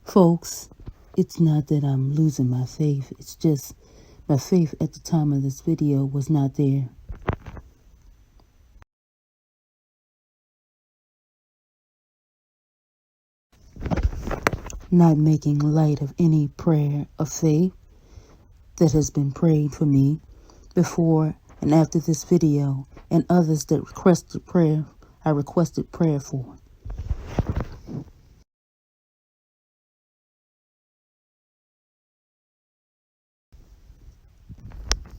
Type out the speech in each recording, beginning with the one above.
Folks, it's not that I'm losing my faith. It's just my faith at the time of this video was not there. Not making light of any prayer of faith that has been prayed for me before and after this video, and others that requested prayer, I requested prayer for.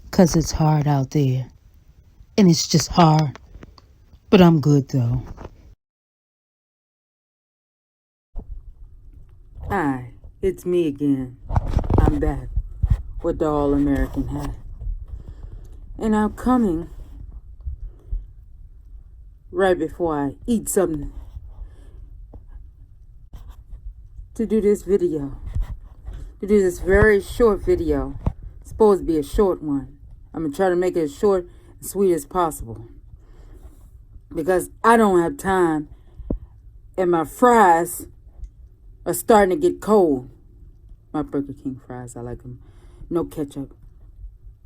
Because it's hard out there. And it's just hard. But I'm good though. Hi, it's me again. I'm back with the All-American hat. And I'm coming right before I eat something to do this video. To do this very short video. It's supposed to be a short one. I'm going to try to make it as short and sweet as possible. Because I don't have time and my fries are starting to get cold. My Burger King fries, I like them. No ketchup.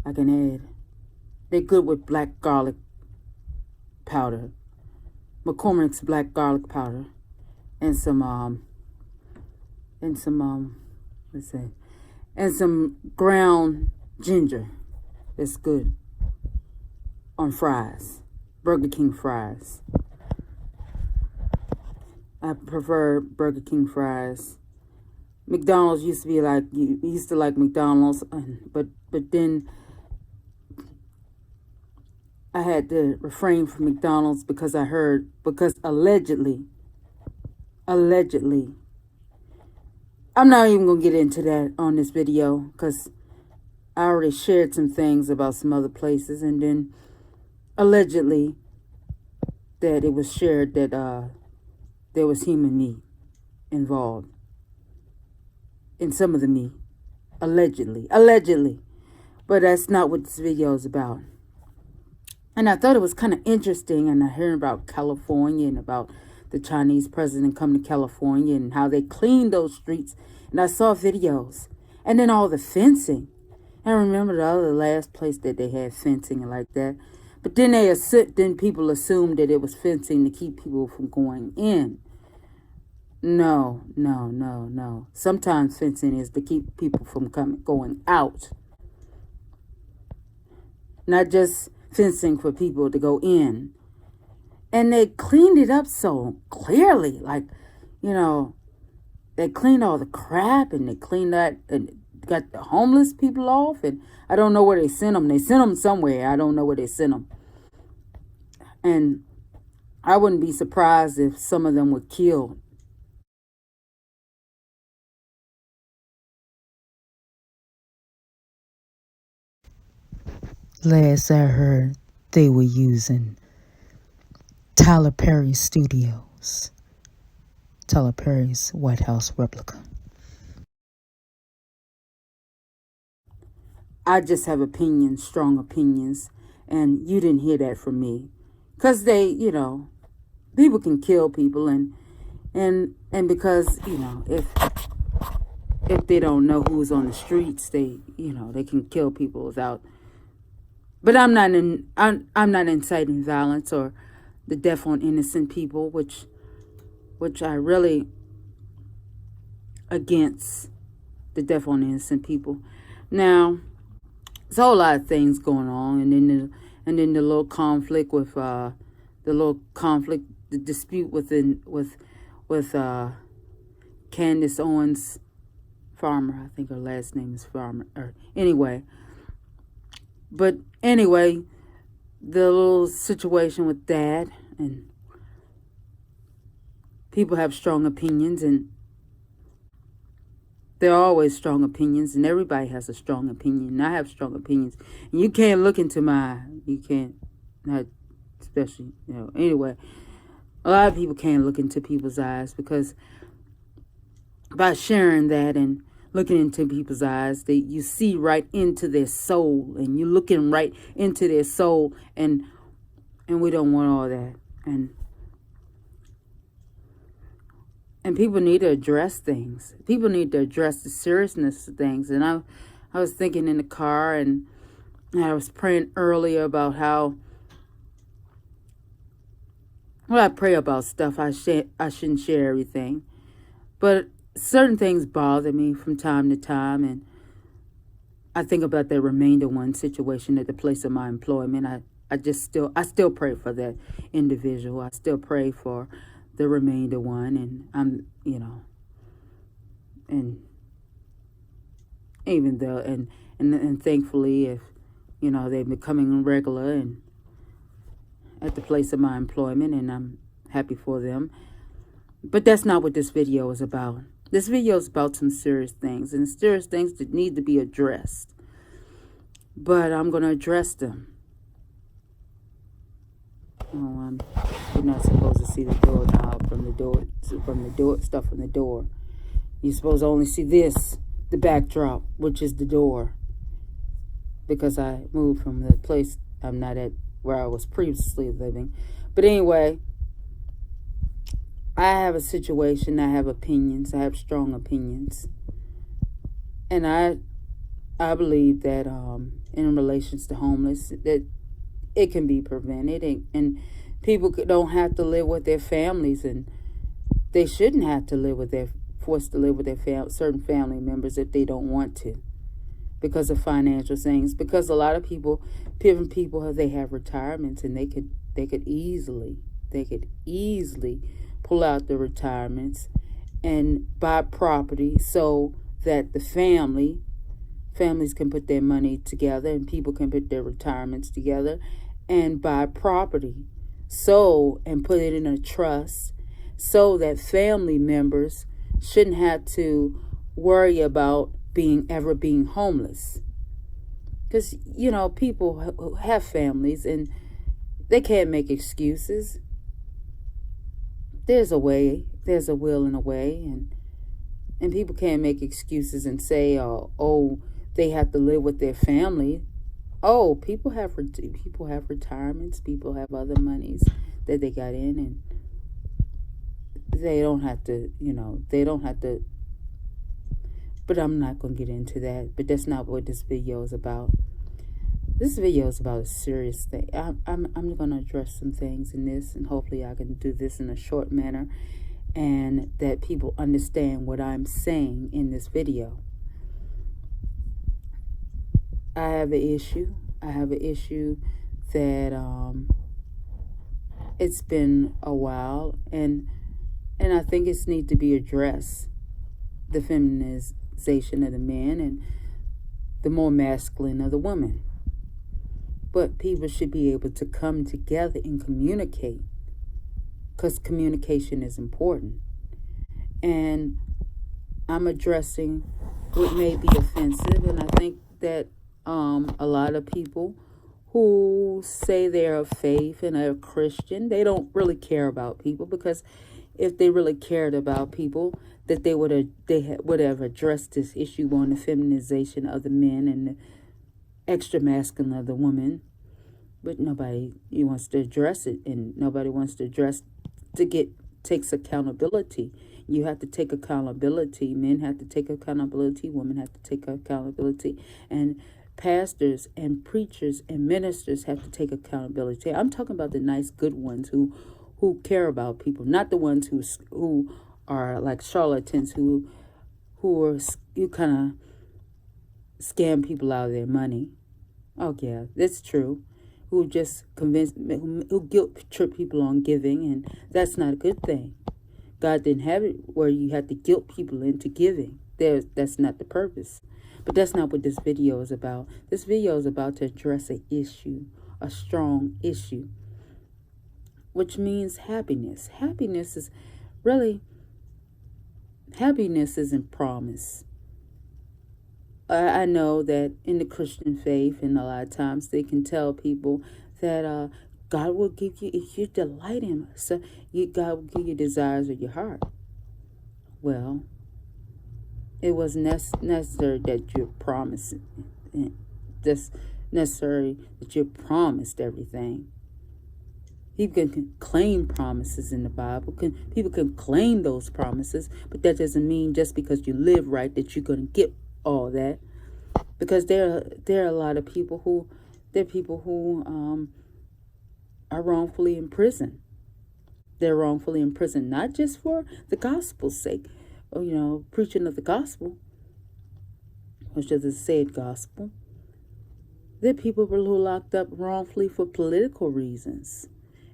I can add. They're good with black garlic powder. McCormick's black garlic powder. And some ground ginger. That's good on fries. Burger King fries. I prefer Burger King fries. McDonald's used to be like, you used to like McDonald's, but then I had to refrain from McDonald's because allegedly, I'm not even going to get into that on this video because I already shared some things about some other places, and then allegedly that it was shared that there was human meat involved in some of the meat. Allegedly. But that's not what this video is about. And I thought it was kind of interesting, and I heard about California and about the Chinese president coming to California and how they cleaned those streets. And I saw videos. And then all the fencing. I remember the last place that they had fencing and like that. But then then people assumed that it was fencing to keep people from going in. No. Sometimes fencing is to keep people from going out. Not just fencing for people to go in. And they cleaned it up so clearly. Like, they cleaned all the crap and they cleaned that and got the homeless people off. And I don't know where they sent them. They sent them somewhere. I don't know where they sent them. And I wouldn't be surprised if some of them were killed. Last I heard, they were using Tyler Perry Studios. Tyler Perry's White House replica. I just have opinions, strong opinions, and you didn't hear that from me. Because they, people can kill people, and because, if they don't know who's on the streets, they can kill people without. But I'm not inciting violence or the death on innocent people, which I really against the death on innocent people. Now, there's a whole lot of things going on, and then the little conflict with the dispute with Candace Owens Farmer. I think her last name is Farmer. Anyway, the little situation with that, and people have strong opinions, and there are always strong opinions, and everybody has a strong opinion. And I have strong opinions, and you can't look into you can't, not especially, anyway, a lot of people can't look into people's eyes because by sharing that and looking into people's eyes, you see right into their soul, and you're looking right into their soul, and we don't want all that. And And people need to address things. People need to address the seriousness of things. And I was thinking in the car, and I was praying earlier about how, well, I pray about stuff. I shouldn't share everything. But certain things bother me from time to time. And I think about that Remainder One situation at the place of my employment. I still pray for that individual. I still pray for the Remainder One. And I'm, and even though, and thankfully, if, they're becoming regular and at the place of my employment, and I'm happy for them. But that's not what this video is about. This video is about some serious things, and serious things that need to be addressed. But I'm going to address them. Oh, you're not supposed to see the doorknob from the door, stuff from the door. You're supposed to only see this, the backdrop, which is the door. Because I moved from the place I'm not at where I was previously living. But anyway, I have a situation. I have opinions. I have strong opinions. And I believe that in relations to homeless, that it can be prevented. And people don't have to live with their families. And they shouldn't have to live with forced to live with their certain family members if they don't want to, because of financial things. Because a lot of people, different people, they have retirements, and they could easily pull out the retirements and buy property so that the families can put their money together, and people can put their retirements together and buy property, and put it in a trust, so that family members shouldn't have to worry about ever being homeless. Because, people have families and they can't make excuses. There's a way, there's a will and a way, and people can't make excuses and say, oh, they have to live with their family. Oh, people have retirements, people have other monies that they got in, and they don't have to, but I'm not going to get into that. But that's not what this video is about. This video is about a serious thing. I'm going to address some things in this, and hopefully I can do this in a short manner, and that people understand what I'm saying in this video. I have an issue. I have an issue that it's been a while, and I think it needs to be addressed. The feminization of the man and the more masculine of the woman. But people should be able to come together and communicate, because communication is important. And I'm addressing what may be offensive, and I think that a lot of people who say they're of faith and are Christian, they don't really care about people, because if they really cared about people, that they would have addressed this issue on the feminization of the men and the extra masculine of the woman. But nobody wants to address it, and nobody wants to address takes accountability. You have to take accountability. Men have to take accountability. Women have to take accountability. And pastors and preachers and ministers have to take accountability. I'm talking about the nice, good ones who care about people, not the ones who are like charlatans who kind of scam people out of their money. Oh yeah, that's true. Who just who guilt trip people on giving, and that's not a good thing. God didn't have it where you have to guilt people into giving. That's not the purpose. But that's not what this video is about. This video is about to address an issue, a strong issue, which means happiness. Happiness isn't promised. I know that in the Christian faith, and a lot of times they can tell people that God will give you, if you delight in Him, so God will give you desires of your heart. Well, it was necessary that you're promised. That's necessary that you're promised everything. People can claim promises in the Bible. People can claim those promises, but that doesn't mean just because you live right that you're going to get all that. Because there are a lot of people who are wrongfully in prison. They're wrongfully in prison, not just for the gospel's sake, or, preaching of the gospel, which is the said gospel. There are people who are locked up wrongfully for political reasons.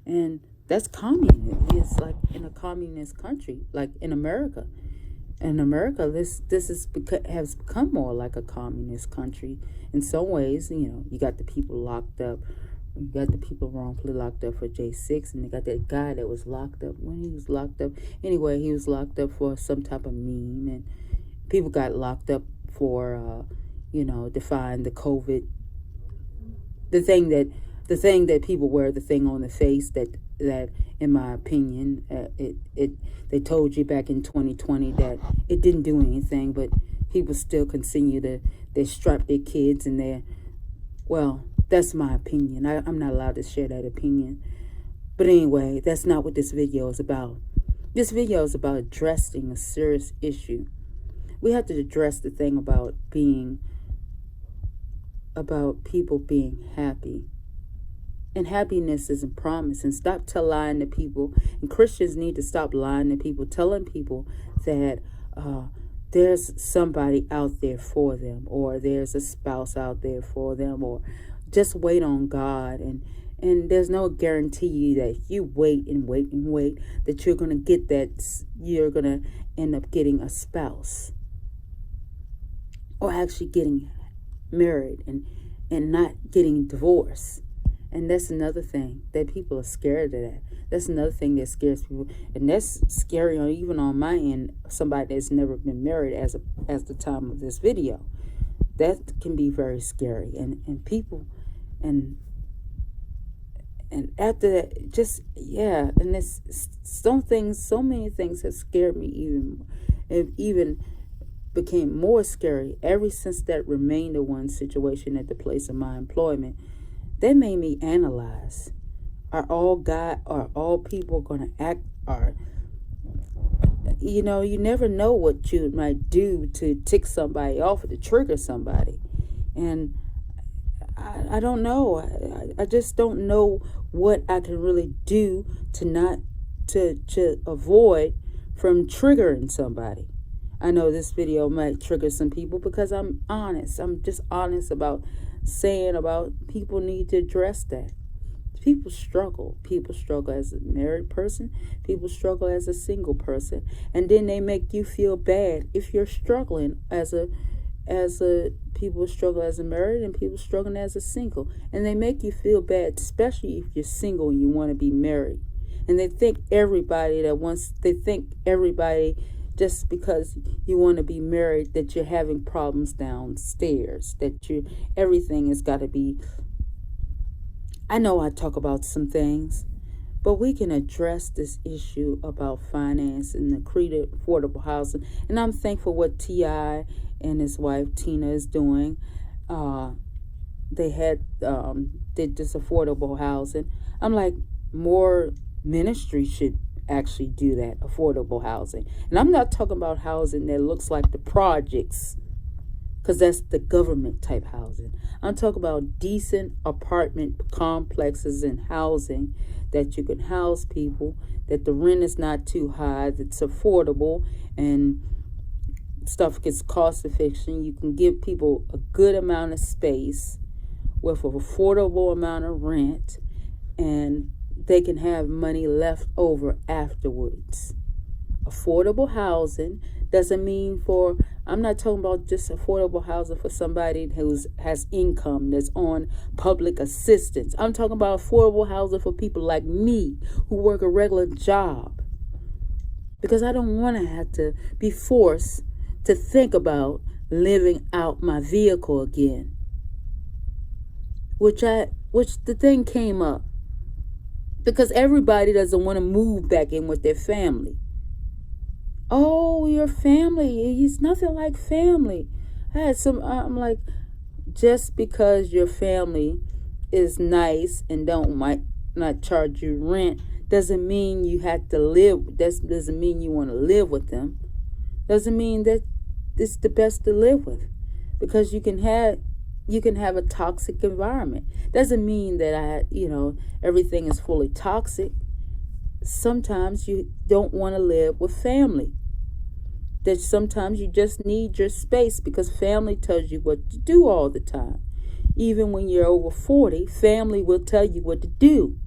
And that's communism. It's like in a communist country, like in America. In America, this has become more like a communist country in some ways. You got the people locked up. You got the people wrongfully locked up for J6, and you got that guy that was locked up. When he was locked up, anyway, he was locked up for some type of meme, and people got locked up for, defying the COVID. The thing that people wear, the thing on the face that in my opinion, they told you back in 2020 that it didn't do anything, but people still continue they strap their kids and that's my opinion. I'm not allowed to share that opinion. But anyway, that's not what this video is about. This video is about addressing a serious issue. We have to address the thing about people being happy. And happiness isn't promised. And stop lying to people. And Christians need to stop lying to people, telling people that there's somebody out there for them, or there's a spouse out there for them, or just wait on God. And there's no guarantee that if you wait and wait and wait that you're going to get that, you're going to end up getting a spouse, or actually getting married and not getting divorced. And that's another thing that people are scared of that. That's another thing that scares people. And that's scary even on my end, somebody that's never been married as the time of this video. That can be very scary. And people, and after that, just, and it's so many things have scared me even became more scary ever since that remainder one situation at the place of my employment. That made me analyze. Are all people going to act? You never know what you might do to tick somebody off or to trigger somebody. And I don't know. I just don't know what I can really do to avoid from triggering somebody. I know this video might trigger some people because I'm honest. I'm just honest about saying about people need to address that. People struggle. People struggle as a married person. People struggle as a single person. And then they make you feel bad if you're struggling as a people struggle as a married and people struggling as a single. And they make you feel bad, especially if you're single and you want to be married. And they think everybody just because you want to be married, that you're having problems downstairs, that everything has got to be. I know I talk about some things, but we can address this issue about finance and the created affordable housing. And I'm thankful what T.I. and his wife Tina is doing. They did this affordable housing. I'm like, more ministry should actually do that, affordable housing. And I'm not talking about housing that looks like the projects, because that's the government type housing. I'm talking about decent apartment complexes and housing that you can house people, that the rent is not too high, that's affordable, and stuff gets cost efficient. You can give people a good amount of space with an affordable amount of rent, and they can have money left over afterwards. Affordable housing doesn't mean I'm not talking about just affordable housing for somebody who has income, that's on public assistance. I'm talking about affordable housing for people like me who work a regular job. Because I don't want to have to be forced to think about living out my vehicle again. Which the thing came up. Because everybody doesn't want to move back in with their family. Oh, your family, it's nothing like family. I'm like, just because your family is nice and don't not charge you rent, doesn't mean you have to live. That doesn't mean you want to live with them. Doesn't mean that it's the best to live with, because you can have a toxic environment. Doesn't mean that everything is fully toxic. Sometimes you don't want to live with family. That sometimes you just need your space because family tells you what to do all the time. Even when you're over 40, family will tell you what to do.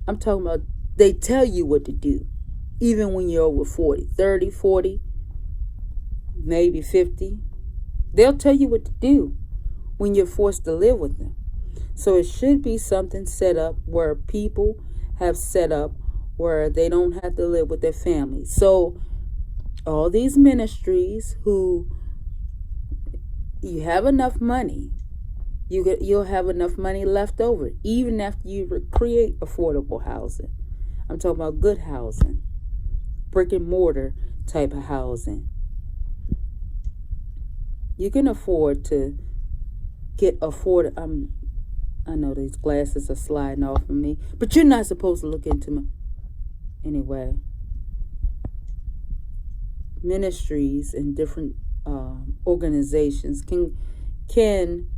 I'm talking about they tell you what to do. Even when you're over 40, 30, 40, maybe 50. They'll tell you what to do when you're forced to live with them. So it should be something set up where people have set up where they don't have to live with their family. So all these ministries who you have enough money, you'll have enough money left over, even after you create affordable housing. I'm talking about good housing, brick and mortar type of housing. You can afford to I know these glasses are sliding off of me, but you're not supposed to look into me. Anyway, ministries and different organizations can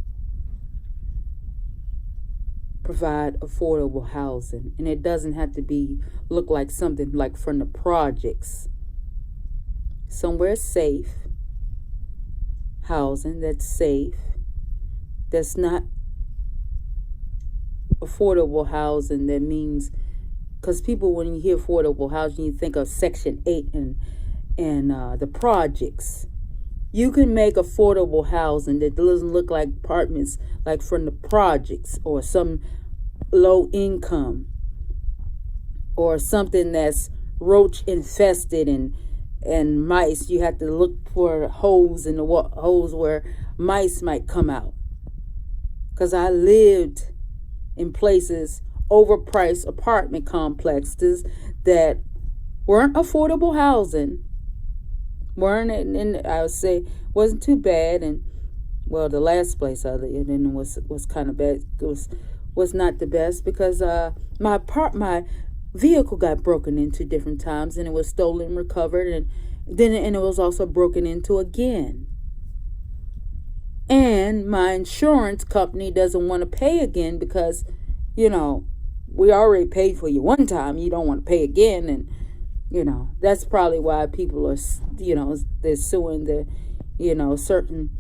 provide affordable housing, and it doesn't have to look like something like from the projects. Somewhere safe, housing that's safe, that's not affordable housing. That means, because people, when you hear affordable housing, you think of Section 8 and the projects. You can make affordable housing that doesn't look like apartments like from the projects, or some low income, or something that's roach infested and mice. You have to look for holes in the holes where mice might come out. Because I lived in places, overpriced apartment complexes that weren't affordable housing, and I would say wasn't too bad. And well, the last place I lived in was kind of bad. It was not the best, because my vehicle got broken into different times, and it was stolen, recovered, and it was also broken into again. And my insurance company doesn't want to pay again because, we already paid for you one time. You don't want to pay again. And, that's probably why people are, they're suing the, certain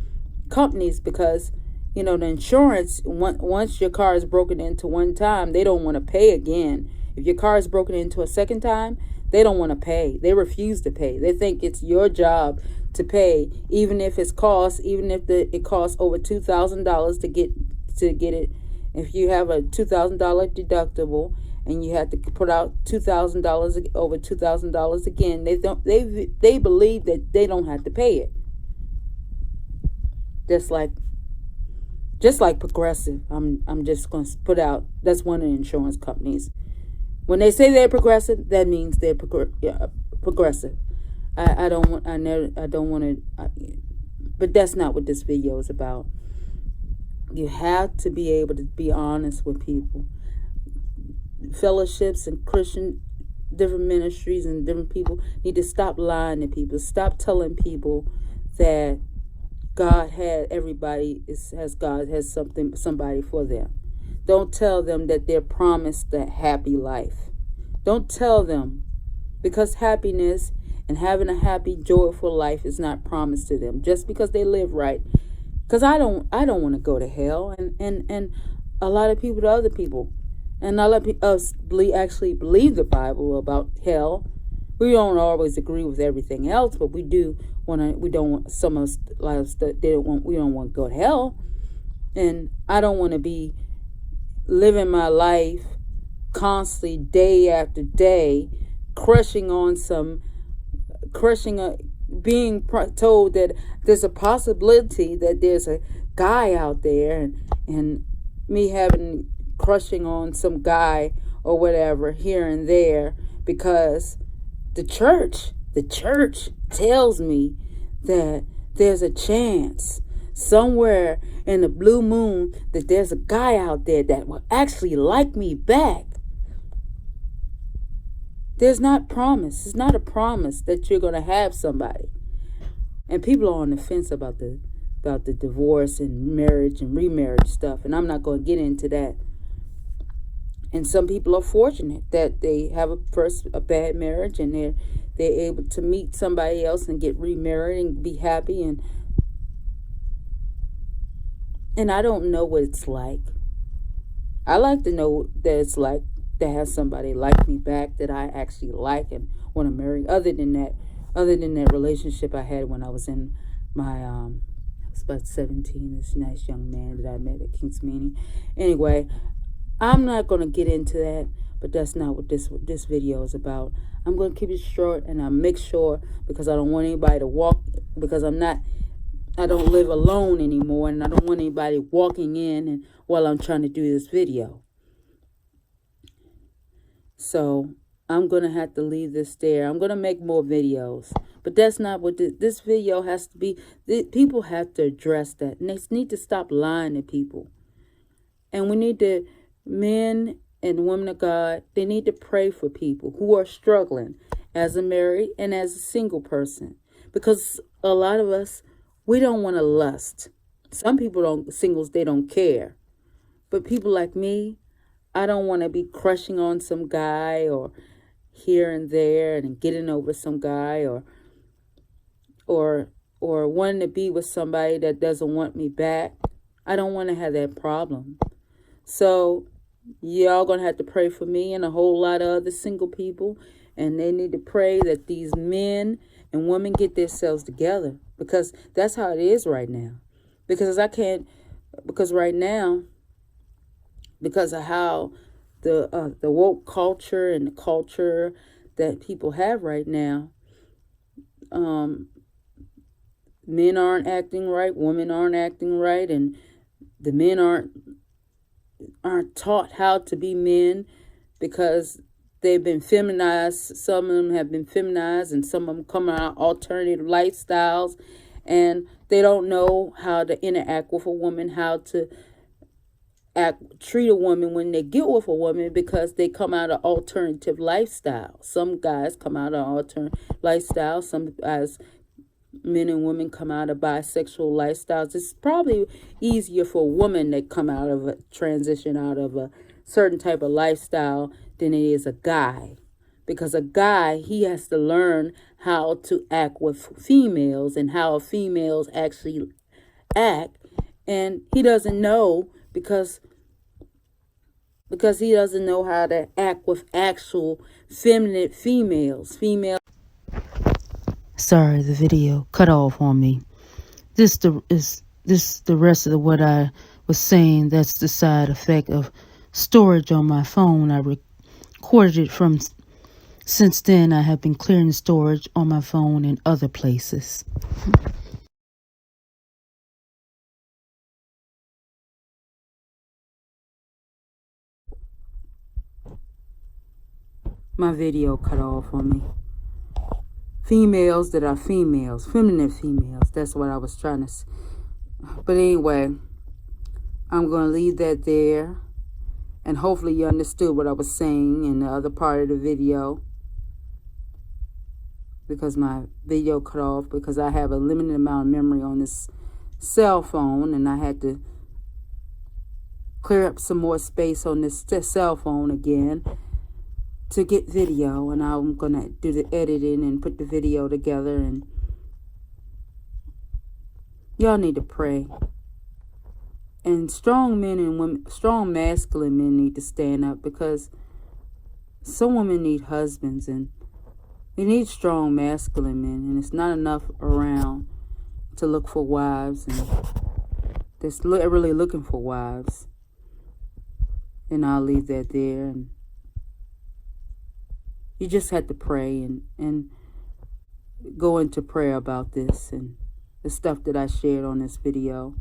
companies, because, the insurance, once your car is broken into one time, they don't want to pay again. If your car is broken into a second time, they don't want to pay. They refuse to pay. They think it's your job to pay, even if it costs over $2,000 to get it. If you have a $2,000 deductible and you have to put out $2,000 over $2,000 again, they believe that they don't have to pay it. Just like Progressive. I'm just going to put out, that's one of the insurance companies. When they say they're progressive, that means they're progressive. I don't want to, but that's not what this video is about. You have to be able to be honest with people. Fellowships and Christian, different ministries and different people need to stop lying to people. Stop telling people that God has somebody for them. Don't tell them that they're promised a happy life. Don't tell them, because happiness and having a happy, joyful life is not promised to them just because they live right. Because I don't want to go to hell, and a lot of people, to other people, and a lot of us actually believe the Bible about hell. We don't always agree with everything else, but we do want to. We don't want some of us, a lot of stuff. We don't want to go to hell, and I don't want to be living my life constantly, day after day, being told that there's a possibility that there's a guy out there, and me crushing on some guy or whatever here and there, because the church tells me that there's a chance. somewhere in the blue moon that there's a guy out there that will actually like me back. There's not promise. It's not a promise that you're going to have somebody. And people are on the fence about the divorce and marriage and remarriage stuff, and I'm not going to get into that. And some people are fortunate that they have a bad marriage and they're able to meet somebody else and get remarried and be happy, and I don't know what it's like. I like to know that it's like to have somebody like me back that I actually like and want to marry. Other than that relationship I had when I was in my I was about 17, this nice young man that I met at King's Meeting. Anyway, I'm not going to get into that, but that's not what this video is about. I'm going to keep it short, and I'll make sure, because I don't want anybody to walk, because I don't live alone anymore, and I don't want anybody walking in and while I'm trying to do this video. So I'm going to have to leave this there. I'm going to make more videos, but that's not what this video has to be. People have to address that, and they need to stop lying to people. And we need to, men and women of God, they need to pray for people who are struggling as a married and as a single person. Because a lot of us, we don't want to lust. Some people singles, they don't care. But people like me, I don't want to be crushing on some guy or here and there and getting over some guy or wanting to be with somebody that doesn't want me back. I don't want to have that problem. So y'all gonna have to pray for me and a whole lot of other single people, and they need to pray that these men and women get themselves together, because that's how it is right now. Because right now, because of how the woke culture and the culture that people have right now, men aren't acting right, women aren't acting right, and the men aren't taught how to be men, because they've been feminized. Some of them have been feminized, and some of them come out alternative lifestyles, and they don't know how to interact with a woman, how to treat a woman when they get with a woman, because they come out of alternative lifestyle. Some guys come out of alternative lifestyle. Some guys, men and women, come out of bisexual lifestyles. It's probably easier for a woman to come out of a transition out of a certain type of lifestyle than it is a guy. Because a guy, he has to learn how to act with females and how females actually act. And he doesn't know, because he doesn't know how to act with actual feminine females. Sorry, the video cut off on me. This the rest of what I was saying. That's the side effect of storage on my phone. I recorded it from. Since then, I have been clearing storage on my phone and other places. My video cut off on me. Females that are females, feminine females. That's what I was trying to say. But anyway, I'm going to leave that there. And hopefully you understood what I was saying in the other part of the video. Because my video cut off, because I have a limited amount of memory on this cell phone, and I had to clear up some more space on this cell phone again to get video. And I'm gonna do the editing and put the video together, and y'all need to pray. And strong men and women, strong masculine men, need to stand up, because some women need husbands, and you need strong masculine men, and it's not enough around to look for wives, and they're really looking for wives. And I'll leave that there, and you just have to pray and go into prayer about this and the stuff that I shared on this video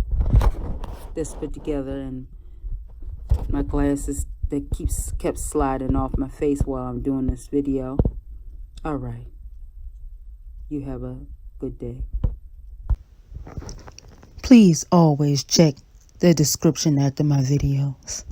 that's put together, and my glasses that kept sliding off my face while I'm doing this video. All right. You have a good day. Please always check the description after my videos.